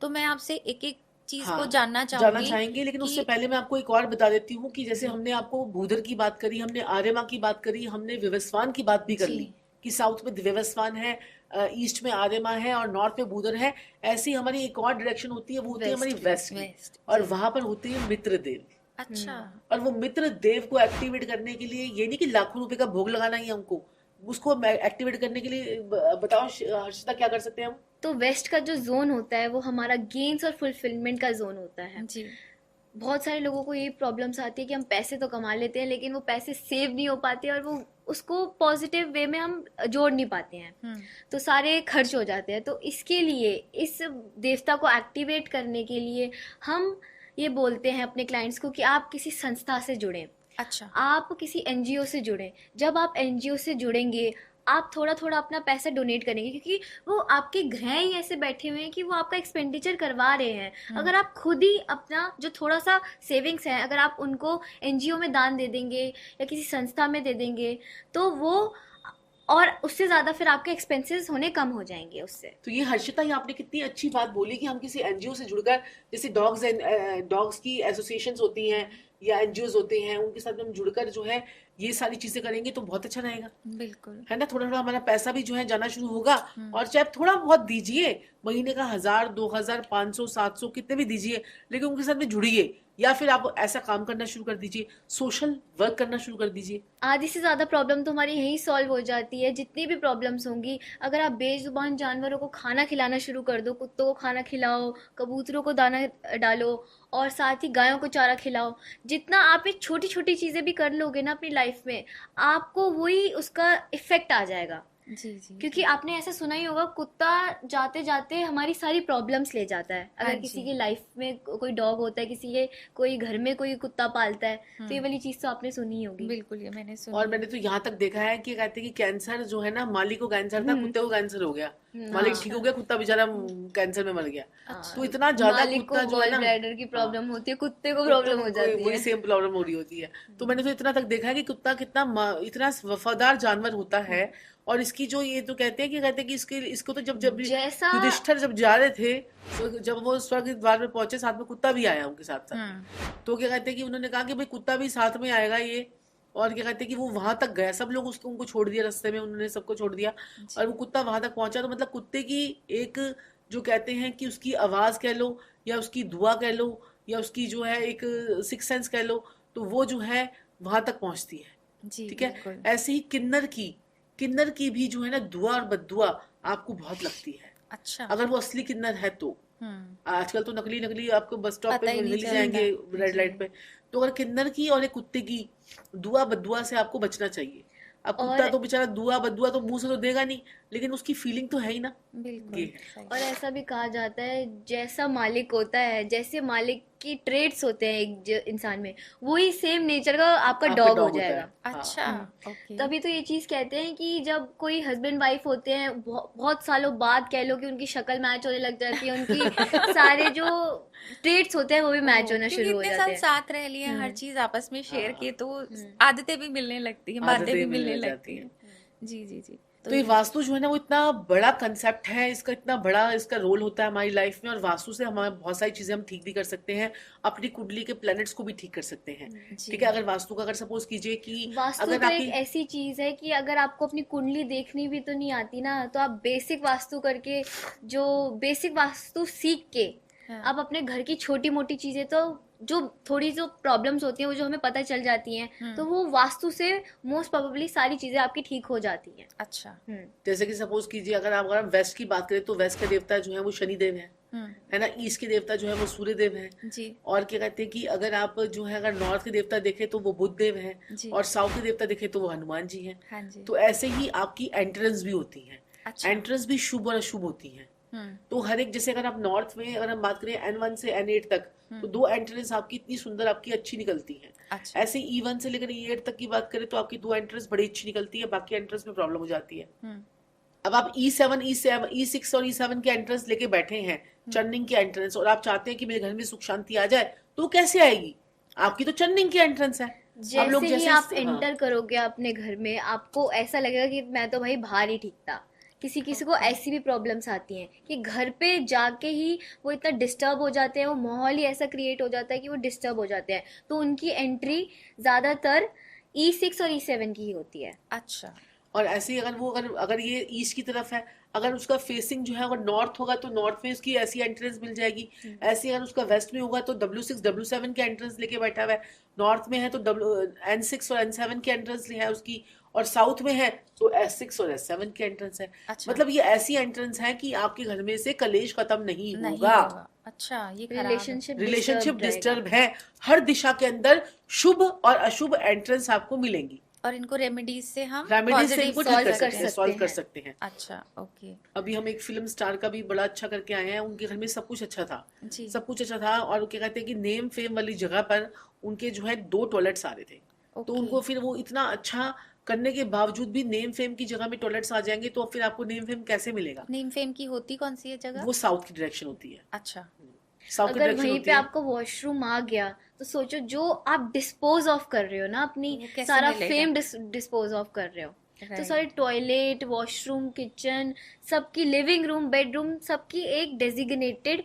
तो मैं आपसे एक एक चीज को हाँ, जानना जानना चाहूंगी चाहेंगे, लेकिन उससे कि पहले मैं आपको एक और बता देती हूँ कि जैसे जी हमने आपको भूदर की बात करी, हमने आर्यमा की बात करी, हमने विवस्वान की बात भी कर जी ली कि साउथ में विवस्वान है, ईस्ट में आर्यमा है और नॉर्थ में भूदर है। ऐसी हमारी एक और डायरेक्शन होती है, वो होती है हमारी वेस्ट वेस्ट की। वेस्ट और जी। वहां पर होती है मित्र देव। अच्छा। और वो मित्र देव को एक्टिवेट करने के लिए ये नहीं कि लाखों रुपए का भोग लगाना ही है हमको, उसको एक्टिवेट करने के लिए बताओ हर्षिता क्या कर सकते हैं हम? तो वेस्ट का जो जोन होता है वो हमारा गेन्स और फुलफिलमेंट का जोन होता है। जी। बहुत सारे लोगों को ये प्रॉब्लम्स आती है कि हम पैसे तो कमा लेते हैं लेकिन वो पैसे सेव नहीं हो पाते और वो उसको पॉजिटिव वे में हम जोड़ नहीं पाते हैं, हम्म। तो सारे खर्च हो जाते हैं। तो इसके लिए इस देवता को एक्टिवेट करने के लिए हम ये बोलते हैं अपने क्लाइंट्स को कि आप किसी संस्था से जुड़ें, अच्छा। आप किसी एनजीओ से जुड़ें। जब आप एनजीओ से जुड़ेंगे आप थोड़ा थोड़ा अपना पैसा डोनेट करेंगे, क्योंकि वो आपके ग्रह ही ऐसे बैठे हुए हैं कि वो आपका एक्सपेंडिचर करवा रहे हैं। हम्म। अगर आप खुद ही अपना जो थोड़ा सा सेविंग्स है अगर आप उनको एनजीओ में दान दे देंगे या किसी संस्था में दे देंगे तो वो और उससे ज़्यादा फिर आपके एक्सपेंसेस होने कम हो जाएंगे उससे। तो ये हर्षिता, ये आपने कितनी अच्छी बात बोली कि हम किसी एनजीओ से जुड़कर, जैसे डॉग्स एंड डॉग्स की एसोसिएशंस होती हैं या एनजीओ होते हैं, उनके साथ हम जुड़कर जो है ये सारी चीजें करेंगे तो बहुत अच्छा रहेगा, बिल्कुल। है ना। थोड़ा थोड़ा हमारा पैसा भी जो है जाना शुरू होगा। हम्म। और चाहे आप थोड़ा बहुत दीजिए, महीने का 1000, 2000, 500, 700 कितने भी दीजिए, लेकिन उनके साथ में जुड़िए। या फिर आप ऐसा काम करना शुरू कर दीजिए, सोशल वर्क करना शुरू कर दीजिए। आधी से ज़्यादा प्रॉब्लम तो हमारी यहीं सॉल्व हो जाती है, जितनी भी प्रॉब्लम्स होंगी। अगर आप बेजुबान जानवरों को खाना खिलाना शुरू कर दो, कुत्तों को खाना खिलाओ, कबूतरों को दाना डालो और साथ ही गायों को चारा खिलाओ, जितना आप ये छोटी छोटी चीज़ें भी कर लोगे ना अपनी लाइफ में, आपको वही उसका इफेक्ट आ जाएगा। जी जी क्योंकि जी। आपने ऐसा सुना ही होगा, कुत्ता जाते जाते हमारी सारी प्रॉब्लम्स ले जाता है। हाँ अगर किसी जी। की लाइफ में कोई डॉग होता है, किसी के कोई घर में कोई कुत्ता पालता है, तो ये हम्म। वाली चीज़ तो आपने सुनी ही होगी। बिल्कुल, ये मैंने और सुनी है। मैंने तो यहाँ तक देखा है कि कहते हैं कि कैंसर जो है ना, मालिक को कैंसर था, हम्म। कुत्ते को कैंसर हो गया। मालिक हाँ। ठीक हो अच्छा। गया, कुत्ता बेचारा कैंसर में मर गया। तो हाँ, अच्छा। इतना ज्यादा मालिक को कुत्ता जो है गॉल ना। ब्लैडर की हाँ, प्रॉब्लम होती है, कुत्ते को कुत्ते प्रॉब्लम को हो जाती वही है। सेम प्रॉब्लम हो रही होती है। तो मैंने तो इतना तक देखा है कि कुत्ता कितना इतना वफादार जानवर होता है। और इसकी जो ये तो कहते हैं कि इसके इसको तो जब जब जैसा युधिष्ठिर जब जा रहे थे, तो जब वो स्वर्ग द्वार में पहुंचे, साथ में कुत्ता भी आया उनके साथ साथ में। हम्म। तो क्या कहते हैं कि उन्होंने कहा कि भाई कुत्ता भी साथ में आएगा ये। और क्या कहते हैं कि वो वहां तक गया, सब लोग उसको उनको छोड़ दिया रास्ते में, उन्होंने सबको छोड़ दिया। और जी। वो कुत्ता वहां तक पहुंचा, तो मतलब कुत्ते की एक, जो कहते हैं कि उसकी आवाज कह लो या उसकी दुआ कह लो या उसकी जो है एक सिक्स सेंस कह लो, तो वो जो है वहां तक पहुंचती है। जी ठीक है। बिल्कुल। ऐसे ही किन्नर की भी जो है ना दुआ और बद्दुआ आपको बहुत लगती है, अच्छा। अगर वो असली किन्नर है तो। हम्म। आजकल तो नकली नकली आपको बस स्टॉप पे पता ही नहीं मिल ही चलता। जाएंगे, रेड जी। लाइट पे। तो अगर किन्नर की और एक कुत्ते की दुआ बद्दुआ से आपको बचना चाहिए। अब कुत्ता और तो बेचारा दुआ बद्दुआ तो मुंह से तो देगा नहीं, लेकिन उसकी फीलिंग तो है ही ना। ये बिल्कुल है। सही। और ऐसा भी कहा जाता है, जैसा मालिक होता है, जैसे मालिक की ट्रेड्स होते हैं एक इंसान में, वही सेम नेचर का आपका आपका डॉग हो डॉग होता जाएगा। है। हाँ। अच्छा। हम्म। ओके। तभी तो ये चीज कहते हैं कि जब कोई हस्बैंड वाइफ होते हैं, बहुत सालों बाद कह लो कि उनकी शक्ल मैच होने लग जाती है, उनकी सारे जो ट्रेड्स होते हैं वो भी मैच ओ, होना क्योंकि शुरू हो इतने जाते साल हैं। साथ रह लिए, हर हम्म। चीज आपस में शेयर हाँ, किए, तो हम्म। आदतें भी मिलने लगती हैं, बातें आदतें भी मिलने मिलने लगती जाती हैं। हैं। जी जी जी। तो तो ये ये। वास्तु जो है ना, वो इतना बड़ा कंसेप्ट है, इसका इतना बड़ा इसका रोल होता है हमारी लाइफ में। और वास्तु से हमारे बहुत सारी चीजें हम ठीक भी कर सकते हैं, अपनी कुंडली के प्लैनेट्स को भी ठीक कर सकते हैं। जी। ठीक है। अगर वास्तु का, अगर सपोज कीजिए कि वास्तु अगर तो एक आपकी, ऐसी चीज है कि अगर आपको अपनी कुंडली देखनी भी तो नहीं आती ना, तो आप बेसिक वास्तु करके, जो बेसिक वास्तु सीख के हाँ। आप अपने घर की छोटी मोटी चीजें, तो जो थोड़ी जो प्रॉब्लम्स होती हैं वो जो हमें पता चल जाती हैं, तो वो वास्तु से मोस्ट प्रोबेबली सारी चीजें आपकी ठीक हो जाती हैं। अच्छा। हम्म। जैसे कि सपोज कीजिए, अगर हम वेस्ट की बात करें, तो वेस्ट के देवता जो है वो शनि देव हम्म। है ना। ईस्ट के देवता जो है वो सूर्य देव है। जी और क्या कहते हैं कि अगर आप जो है, अगर नॉर्थ के देवता देखें तो वो बुध देव है। जी। और साउथ के देवता देखें तो वो हनुमान जी हैं। हाँ जी। तो ऐसे ही आपकी एंट्रेंस भी होती है। अच्छा। एंट्रेंस भी शुभ और अशुभ होती है। हम्म। तो हर एक, जैसे अगर आप नॉर्थ में अगर हम बात करें N1 से N8 तक, तो दो एंट्रेंस आपकी इतनी सुंदर आपकी अच्छी निकलती हैं। अच्छा। ऐसे E1 से लेकर E8 तक की बात करें तो आपकी दो एंट्रेंस बड़ी अच्छी निकलती है, बाकी एंट्रेंस में प्रॉब्लम हो जाती है। हम्म। अब आप E6 और E7 के एंट्रेंस लेके बैठे हैं, चर्निंग के एंट्रेंस, और आप चाहते हैं कि मेरे घर में सुख शांति आ जाए, तो कैसे आएगी? आपकी तो चर्निंग की एंट्रेंस है। अब लोग जैसे ही जैसे, आप हाँ, एंटर करोगे अपने घर में, आपको ऐसा लगेगा कि मैं तो भाई बाहर ही ठीक था, किसी किसी को ऐसी भी प्रॉब्लम्स आती हैं कि घर पे जाके ही वो इतना डिस्टर्ब हो जाते हैं, वो माहौल ही ऐसा क्रिएट हो जाता है कि वो डिस्टर्ब हो जाते हैं, तो उनकी एंट्री ज़्यादातर E6 और E7 की ही होती है। अच्छा। और ऐसे ही अगर ये ईस्ट की तरफ है, अगर उसका फेसिंग जो है अगर नॉर्थ होगा तो नॉर्थ में उसकी ऐसी एंट्रेंस मिल जाएगी। ऐसे अगर उसका वेस्ट में होगा तो W6 W7 के एंट्रेंस लेके बैठा हुआ है, नॉर्थ में है तो N6 और N7 के एंट्रेंस है उसकी, और साउथ में है तो S6 और S7 के एंट्रेंस है। अच्छा। मतलब ये ऐसी एंट्रेंस है कि आपके घर में से कलेश खत्म नहीं नहीं होगा। होगा। अच्छा, ये खराब है। रिलेशनशिप डिस्टर्ब है। हर दिशा के अंदर शुभ और अशुभ एंट्रेंस आपको मिलेंगी, और इनको रेमेडीज से हम रेमेडीज से पॉजिटिव इनको solve ठीक कर कर सकते हैं, सकते सॉल्व कर हैं। सकते हैं। अच्छा, ओके। अभी हम एक फिल्म स्टार का भी बड़ा अच्छा करके आए हैं, उनके घर में सब कुछ अच्छा था, जी। सब कुछ अच्छा था, और क्या कहते हैं कि नेम फेम वाली जगह पर उनके जो है 2 टॉयलेट्स आ रहे थे। तो ओके। उनको फिर वो इतना अच्छा करने के बावजूद भी नेम फेम की जगह में टॉयलेट्स आ जाएंगे तो फिर आपको नेम फेम कैसे मिलेगा? नेम फेम की होती कौन सी है जगह? वो साउथ की डायरेक्शन होती है, अच्छा। साउथ की अगर डायरेक्शन वहीं होती पे है। आपको वॉशरूम आ गया तो सोचो, जो आप डिस्पोज ऑफ कर रहे हो ना, अपनी वो कैसे सारा मिलेगा? फेम डिस्पोज ऑफ कर रहे हो, तो Right. सारे टॉयलेट, वॉशरूम, किचन, सबकी, लिविंग रूम, बेडरूम, सबकी एक डेजिग्नेटेड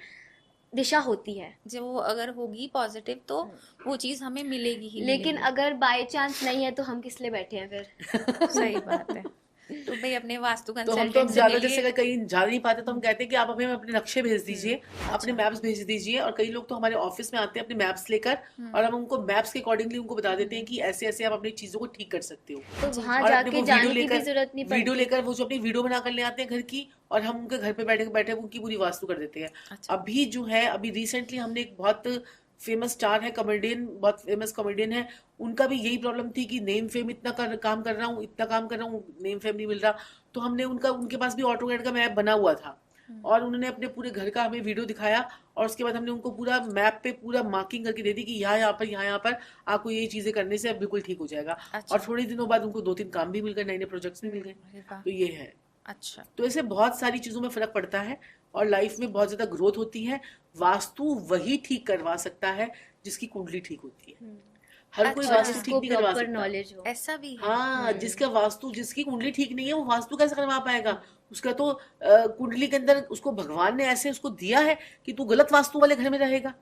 दिशा होती है। जो वो अगर होगी पॉजिटिव तो वो चीज हमें मिलेगी ही लेकिन मिलेगी। अगर बाय चांस नहीं है तो हम किस लिए बैठे हैं फिर? सही बात है। तो भाई अपने वास्तु तो हम तो कंसल्टेंट से ज्यादा मिलिए। जैसे अगर कहीं जा नहीं पाते तो हम कहते हैं कि आप हमें अपने नक्शे भेज दीजिए, अपने अच्छा। मैप्स भेज दीजिए। और कई लोग तो हमारे ऑफिस में आते हैं अपने मैप्स लेकर, और हम उनको मैप्स के अकॉर्डिंगली उनको बता देते हैं कि ऐसे ऐसे आप अपनी चीजों को ठीक कर सकते हो। तो वहां और अपने जाके वो जाने की भी जरूरत नहीं वीडियो पड़ती। लेकर वो जो अपनी वीडियो बना कर ले आते हैं घर की, और हम उनके घर पे बैठे बैठे उनकी पूरी वास्तु कर देते हैं। अच्छा। अभी जो है, अभी रिसेंटली हमने एक बहुत फेमस स्टार है, कॉमेडियन, बहुत फेमस कॉमेडियन है, उनका भी यही प्रॉब्लम थी कि नेम फेम काम कर रहा हूँ, इतना काम कर रहा हूँ, नेम फेम नहीं मिल रहा। तो हमने उनके पास भी ऑटोकैड का मैप बना हुआ था, और उन्होंने अपने पूरे घर का हमें वीडियो दिखाया, और उसके बाद हमने उनको पूरा मैप पे पूरा मार्किंग करके दे दी कि यहाँ पर आपको ये चीजें करने से अब बिल्कुल ठीक हो जाएगा। अच्छा। और थोड़े दिनों बाद उनको 2-3 काम भी मिल गए, नए नए प्रोजेक्ट्स भी मिल गए। अरे वाह। तो ये है। अच्छा। तो ऐसे बहुत सारी चीजों में फर्क पड़ता है, और लाइफ में बहुत ज्यादा ग्रोथ होती है। वास्तु वही ठीक करवा सकता है जिसकी कुंडली ठीक होती है। हर कोई अच्छा। वास्तु ठीक जिसको नहीं करवा प्रॉपर सकता। नॉलेज हो। ऐसा भी है। हाँ, जिसकी कुंडली ठीक नहीं है वो वास्तु कैसे करवा पाएगा? उसका तो कुंडली के अंदर उसको भगवान ने ऐसे उसको दिया है कि तू गलत वास्तु वाले घर में रहेगा।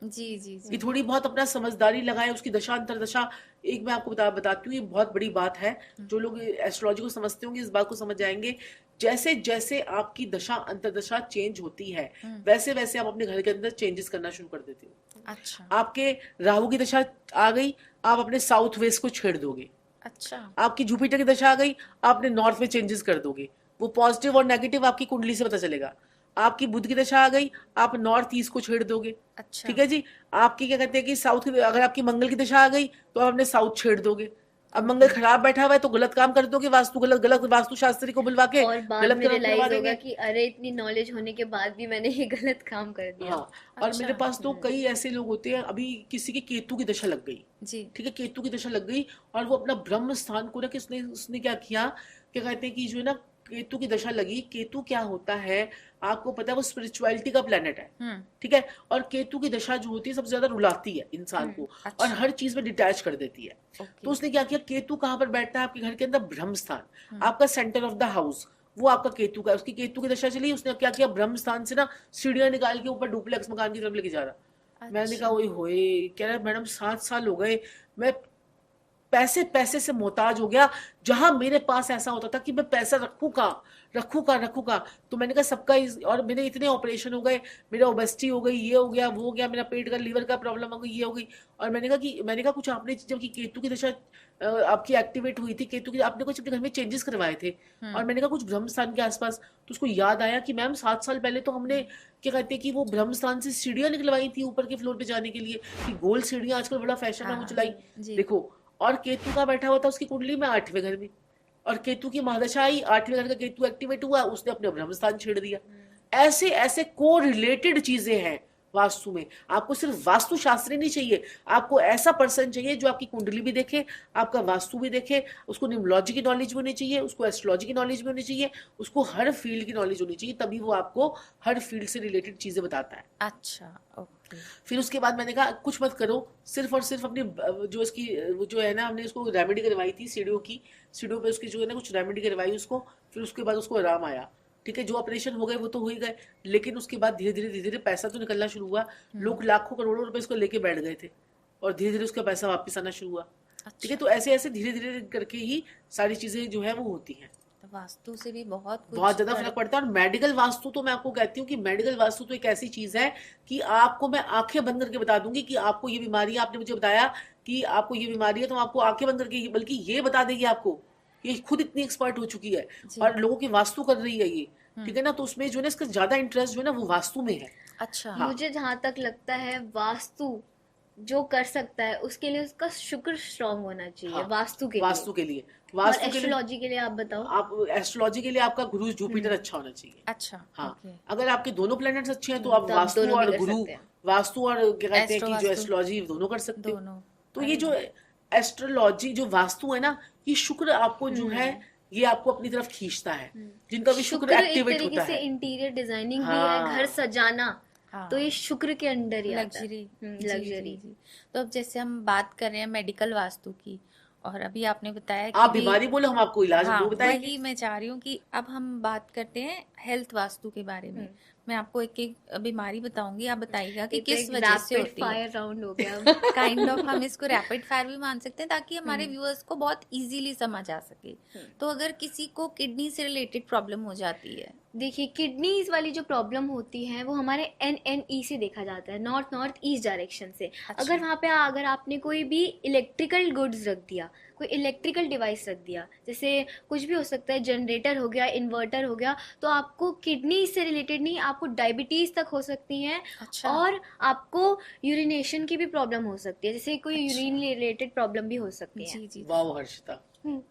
जी जी कि जी। थोड़ी बहुत अपना समझदारी लगाए, उसकी दशा अंतरदशा। एक मैं आपको बताती हूँ, ये बहुत बड़ी बात है, जो लोग एस्ट्रोलॉजी को समझते होंगे इस बात को समझ जाएंगे। जैसे जैसे आपकी दशा अंतरदशा चेंज होती है, वैसे वैसे आप अपने घर के अंदर चेंजेस करना शुरू कर देते हो। अच्छा। आपके राहु की दशा आ गई, आप अपने साउथ वेस्ट को छेड़ दोगे। अच्छा। आपकी जुपिटर की दशा आ गई, आप अपने नॉर्थ में चेंजेस कर दोगे। वो पॉजिटिव और नेगेटिव आपकी कुंडली से पता चलेगा। आपकी बुध की दशा आ गई, आप नॉर्थ ईस्ट को छेड़ दोगे। अच्छा। ठीक है जी। आपकी क्या कहते हैं कि साउथ की, अगर आपकी मंगल की दशा आ गई तो आप अपने साउथ छेड़ दोगे। अब मंगल खराब बैठा हुआ है तो गलत काम कर दोगे, गलत वास्तु शास्त्री को बुलवा के और बाद गलत में काम करवा रियलाइज होगा देंगे। कि अरे इतनी नॉलेज होने के बाद भी मैंने ये गलत काम कर दिया। हाँ, और अच्छा। मेरे पास तो कई ऐसे लोग होते हैं, अभी किसी की केतु की दशा लग गई, जी। ठीक है, केतु की दशा लग गई, और वो अपना ब्रह्म स्थान को ना कि उसने क्या किया, क्या कहते हैं कि जो है ना केतु की दशा लगी। केतु क्या होता है आपको पता है, वो स्पिरिचुअलिटी का प्लेनेट है, ठीक है। और केतु की दशा जो होती है सबसे ज्यादा रुलाती है इंसान को, अच्छा। और हर चीज में डिटैच कर देती है। ओके। तो उसने क्या किया, केतु कहाँ पर बैठता है आपके घर के अंदर? ब्रह्म स्थान, आपका सेंटर ऑफ द हाउस, वो आपका केतु का। उसकी केतु की दशा चली, उसने क्या किया, ब्रह्म स्थान से ना सीढ़ियां निकाल के ऊपर डुप्लेक्स मकान की तरफ लेके जा रहा। मैंने कहा ओए होए, कह रहा मैडम 7 साल हो गए, मैं पैसे से मोहताज हो गया। जहां मेरे पास ऐसा होता था कि मैं पैसा रखूं कहाँ। तो मैंने कहा सबका और मेरे इतने ऑपरेशन हो गए, मेरा ओबेसिटी हो गई, ये हो गया, वो हो गया, मेरा पेट का लीवर का प्रॉब्लम हो गई, ये हो गई। और मैंने कहा कुछ आपने, जब कि केतु की दशा आपकी एक्टिवेट हुई थी, केतु की, आपने कुछ अपने घर में चेंजेस करवाए थे। और मैंने कहा कुछ ब्रह्म स्थान के आसपास, तो उसको याद आया कि मैम 7 साल पहले तो हमने क्या कहते हैं कि वो ब्रह्म स्थान से सीढ़ियां निकलवाई थी ऊपर के फ्लोर पे जाने के लिए, कि गोल सीढ़ियां आजकल बड़ा फैशन है, वो चलाई। जी। देखो, और केतु का बैठा हुआ था उसकी कुंडली में 8वें घर में, और केतु की महादशा आई, 8वें घर का केतु एक्टिवेट हुआ, उसने अपने ब्रह्म स्थान छेड़ दिया। ऐसे ऐसे को रिलेटेड चीजें हैं वास्तु में। आपको सिर्फ वास्तु शास्त्री नहीं चाहिए, आपको ऐसा पर्सन चाहिए जो आपकी कुंडली भी देखे, आपका वास्तु भी देखे, उसको न्यूमरोलॉजी की नॉलेज भी होनी चाहिए, उसको एस्ट्रोलॉजी की नॉलेज भी होनी चाहिए, उसको हर फील्ड की नॉलेज होनी चाहिए, तभी वो आपको हर फील्ड से रिलेटेड चीजें बताता है। अच्छा, ओके। फिर उसके बाद मैंने कहा कुछ मत करो, सिर्फ और सिर्फ अपनी जो इसकी जो है ना, हमने उसको रेमेडी करवाई थी सीढ़ियों पे उसकी जो है ना कुछ रेमेडी करवाई उसको, फिर उसके बाद उसको आराम आया। ठीक है, जो ऑपरेशन हो गए वो तो हो ही गए, लेकिन उसके बाद धीरे धीरे पैसा तो निकलना शुरू हुआ। लोग लाखों करोड़ों रुपए इसको लेके बैठ गए थे और धीरे धीरे उसका पैसा वापस आना शुरू हुआ। ठीक है, तो ऐसे ऐसे धीरे धीरे करके ही सारी चीजें जो है वो होती हैं। तो वास्तु से भी बहुत ज्यादा फर्क पड़ता है। और मेडिकल वास्तु तो मैं आपको कहती हूँ कि मेडिकल वास्तु तो एक ऐसी चीज है कि आपको मैं आंखें बंद करके बता दूंगी कि आपको ये बीमारी है। आपने मुझे बताया कि आपको ये बीमारी है, तो आपको आंखें बंद करके बल्कि ये बता देगी आपको, ये खुद इतनी एक्सपर्ट हो चुकी है और लोगों की वास्तु कर रही है ये। ठीक है ना, तो उसमें जो है ना इसका ज्यादा इंटरेस्ट जो है ना वो वास्तु में है। अच्छा, हाँ। मुझे जहाँ तक लगता है वास्तु जो कर सकता है उसके लिए उसका शुक्र स्ट्रांग होना चाहिए। हाँ, वास्तु के वास्तु के लिए और एस्ट्रोलॉजी के लिए आप बताओ। आप एस्ट्रोलॉजी के लिए आपका गुरु जुपिटर अच्छा होना चाहिए। अच्छा, हाँ, ओके। अगर आपके दोनों प्लैनेट्स अच्छे हैं तो आप तो आप वास्तु दोनों भी और कर गुरु, सकते हैं। वास्तु और क्या कहते हैं कि जो एस्ट्रो एस्ट्रोलॉजी दोनों कर सकते हो। दोनों। तो ये जो एस्ट्रोलॉजी जो वास्तु है ना, ये शुक्र आपको जो है ये आपको अपनी तरफ खींचता है, जिनका भी शुक्र एक एक्टिवेट तरीके होता से है। इंटीरियर डिजाइनिंग भी हाँ। है, घर सजाना, हाँ, तो ये शुक्र के अंडर ही आता है। लग्जरी। लग्जरी। तो अब जैसे हम बात कर रहे हैं मेडिकल वास्तु की, और अभी आपने बताया कि आप बीमारी बोले, हम आपको इलाज हाँ, वो बताएंगे। वही मैं चाह रही हूँ कि अब हम बात करते हैं हेल्थ वास्तु के बारे में। मैं आपको एक एक बीमारी बताऊंगी, आप बताइएगा कि किस वजह से होती है। फायर राउंड हो गया। काइंड ऑफ हम इसको रैपिड फायर भी मान सकते हैं, ताकि हमारे व्यूअर्स को बहुत इजीली समझ आ सके। तो अगर किसी को किडनी से रिलेटेड प्रॉब्लम हो जाती है, देखिए किडनीज वाली जो प्रॉब्लम होती है वो हमारे NNE से देखा जाता है, नॉर्थ ईस्ट डायरेक्शन से। अगर वहाँ पे अगर आपने कोई भी इलेक्ट्रिकल गुड्स रख दिया, कोई इलेक्ट्रिकल डिवाइस रख दिया, जैसे कुछ भी हो सकता है, जनरेटर हो गया, इन्वर्टर हो गया, तो आपको किडनी से रिलेटेड नहीं, आपको डायबिटीज तक हो सकती है। अच्छा, और आपको यूरिनेशन की भी प्रॉब्लम हो सकती है, जैसे कोई यूरिन रिलेटेड प्रॉब्लम भी हो सकती है। जी जी, वाह हर्षिता,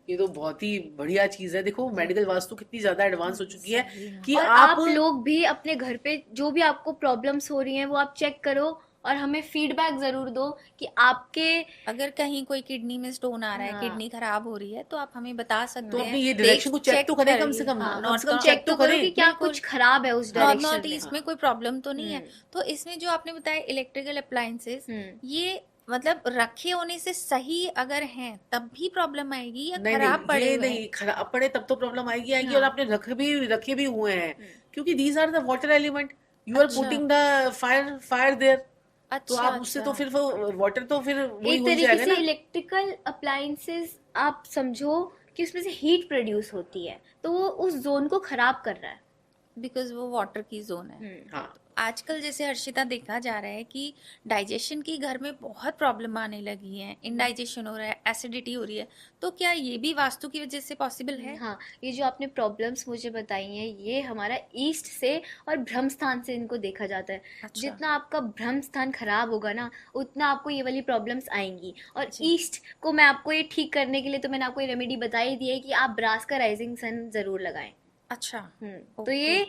ये तो बहुत ही बढ़िया चीज है। देखो मेडिकल वास्तु कितनी ज्यादा एडवांस हो चुकी है कि और आप लोग भी अपने घर पे जो भी आपको प्रॉब्लम्स हो रही हैं वो आप चेक करो और हमें फीडबैक जरूर दो कि आपके अगर कहीं कोई किडनी में स्टोन आ रहा है, हाँ। किडनी खराब हो रही है, तो आप हमें बता सकते तो हैं। अपनी ये डायरेक्शन को चेक तो करें कम से कम, हाँ, कम से कम नॉर्थ चेक तो करो करें कि क्या बिल्कुल। कुछ खराब है उस नॉर्थ डायरेक्शन ईस्ट में। में कोई प्रॉब्लम तो नहीं है। तो इसमें जो आपने बताया इलेक्ट्रिकल अप्लायंसेस, ये मतलब रखे होने से सही अगर हैं तब भी प्रॉब्लम आएगी, या नहीं खराब नहीं, पड़े ये हुए हैं? नहीं खराब पड़े तब तो प्रॉब्लम आएगी आएगी। हाँ। और आपने रखे भी हुए हैं, क्योंकि these are the water element, you are अच्छा। पुटिंग द फायर देयर, तो अच्छा, आप उससे तो फिर वाटर तो फिर वही एक हो तरीके जाएगा से ना। इलेक्ट्रिकल अप्लायंसेस आप समझो कि उसमें से हीट प्रोड्यूस होती है, तो वो उस जोन को खराब कर रहा है। बिकॉज वो वाटर की जोन है। हाँ, आजकल जैसे हर्षिता देखा जा रहा है कि डाइजेशन की घर में बहुत प्रॉब्लम आने लगी है, इनडाइजेशन हो रहा है, एसिडिटी हो रही है, तो क्या ये भी वास्तु की वजह से पॉसिबल है? हाँ, ये जो आपने प्रॉब्लम्स मुझे बताई हैं ये हमारा ईस्ट से और ब्रह्म स्थान से इनको देखा जाता है। अच्छा। जितना आपका ब्रह्म स्थान खराब होगा ना, उतना आपको ये वाली प्रॉब्लम्स आएंगी। और जी। ईस्ट को मैं आपको ये ठीक करने के लिए तो मैंने आपको ये रेमेडी बताई दी है कि आप ब्रास का राइजिंग सन जरूर लगाएं। अच्छा, तो ये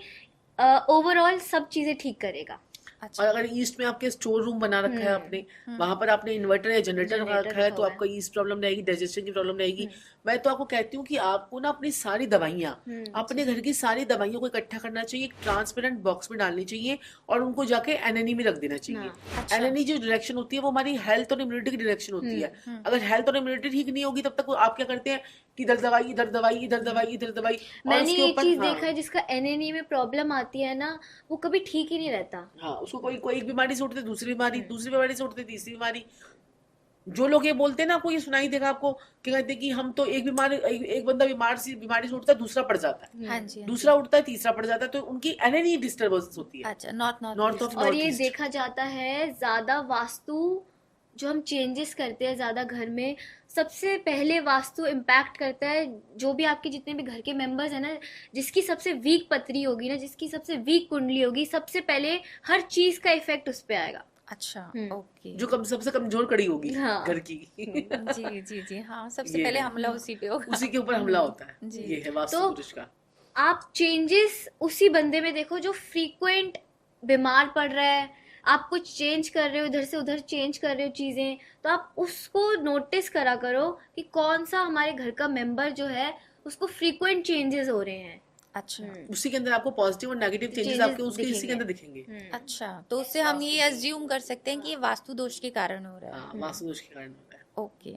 ओवरऑल सब चीजें ठीक करेगा। अच्छा, और अगर ईस्ट में आपके स्टोर रूम बना रखा है आपने, वहां पर आपने इन्वर्टर या जनरेटर रखा जनरेटर है, रखा तो हुआ आपको ईस्ट प्रॉब्लम रहेगी, डाइजेशन की प्रॉब्लम रहेगी। मैं तो आपको कहती हूँ कि आपको ना अपनी सारी दवाइयाँ, अपने घर की सारी दवाइयों को इकट्ठा करना चाहिए, एक ट्रांसपेरेंट बॉक्स में डालनी चाहिए और उनको जाके एनएनई में रख देना चाहिए। अच्छा। एनएनई जो डायरेक्शन होती है वो हमारी हेल्थ और इम्यूनिटी की डायरेक्शन होती है। अगर हेल्थ और इम्यूनिटी ठीक नहीं होगी तब तक आप क्या करते हैं कि इधर दवाई इधर दवाई इधर दवाई इधर दवाई, और मैंने उसके ये ऊपर चीज हाँ, देखा है जिसका NNE में प्रॉब्लम आती है ना, वो कभी ठीक ही नहीं रहता। हाँ, उसको कोई कोई एक बीमारी से उठते दूसरी बीमारी से उठते तीसरी बीमारी। जो लोग ये बोलते हैं ना, आपको ये सुनाई देगा आपको कि कहते हैं कि हम तो एक बंदा बीमारी से उठता है, दूसरा पड़ जाता है, हाँ जी, हाँ दूसरा उठता है, तीसरा पड़ जाता है, तो उनकी एनएनई डिस्टर्बेंस होती जी। है। अच्छा, नॉर्थ नॉर्थ ऑफ और ये ईस्ट। देखा जाता है ज्यादा वास्तु जो हम चेंजेस करते हैं ज्यादा घर में, सबसे पहले वास्तु इम्पैक्ट करता है जो भी आपके जितने भी घर के मेंबर्स हैं ना, जिसकी सबसे वीक पथरी होगी ना, जिसकी सबसे वीक कुंडली होगी, सबसे पहले हर चीज का इफेक्ट उस पे आएगा। अच्छा, ओके। जो सबसे कमजोर कड़ी होगी हाँ। घर की जी जी जी, हाँ, सबसे ये पहले है। हमला उसी पे होगा। उसी के ऊपर हमला होता है। जी। ये है वास्तु तो पुरुष का। आप चेंजेस उसी बंदे में देखो जो फ्रीक्वेंट बीमार पड़ रहा है, आप कुछ चेंज कर रहे हो, इधर से उधर चेंज कर रहे हो चीजें, तो आप उसको नोटिस करा करो कि कौन सा हमारे घर का मेंबर जो है उसको फ्रीक्वेंट चेंजेस हो रहे हैं। अच्छा उसी के अंदर आपको पॉजिटिव और नेगेटिव चेंजेस चेंजेस आपके उसके इसी के दिखेंगे। अंदर दिखेंगे। अच्छा, तो उससे हम ये अज्यूम कर सकते हैं कि ये वास्तु दोष के कारण हो रहा है। हाँ, वास्तु दोष के कारण होता है। ओके।